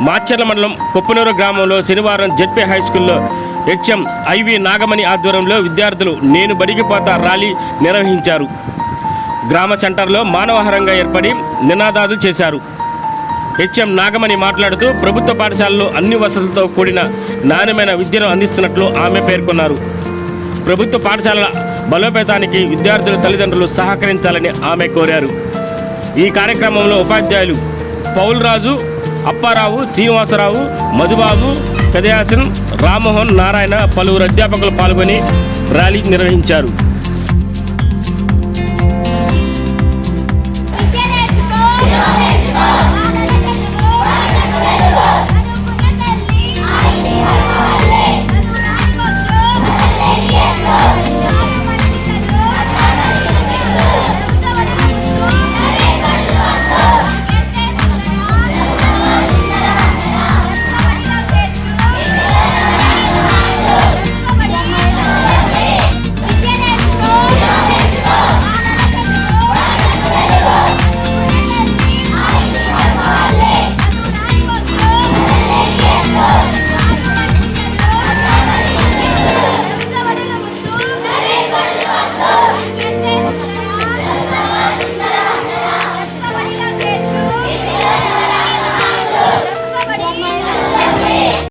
మాచర్ల మండలం కొప్పునూరు గ్రామంలో శనివారం జెడ్పీ హై స్కూల్లో హెచ్ఎం ఐవి నాగమణి ఆధ్వర్యంలో విద్యార్థులు నేను బడికి పోతా ర్యాలీ నిర్వహించారు. గ్రామ సెంటర్లో మానవహారంగా ఏర్పడి నినాదాలు చేశారు. హెచ్ఎం నాగమణి మాట్లాడుతూ ప్రభుత్వ పాఠశాలలో అన్ని వసతులతో కూడిన నాణ్యమైన విద్యను అందిస్తున్నట్లు ఆమె పేర్కొన్నారు. ప్రభుత్వ పాఠశాలల బలోపేతానికి విద్యార్థుల తల్లిదండ్రులు సహకరించాలని ఆమె కోరారు. ఈ కార్యక్రమంలో ఉపాధ్యాయులు పౌల్రాజు, అప్పారావు, శ్రీనివాసరావు, మధుబాబు, పెదయాసన్, రామ్మోహన్, నారాయణ, పలువురు అధ్యాపకులు పాల్గొని ర్యాలీ నిర్వహించారు.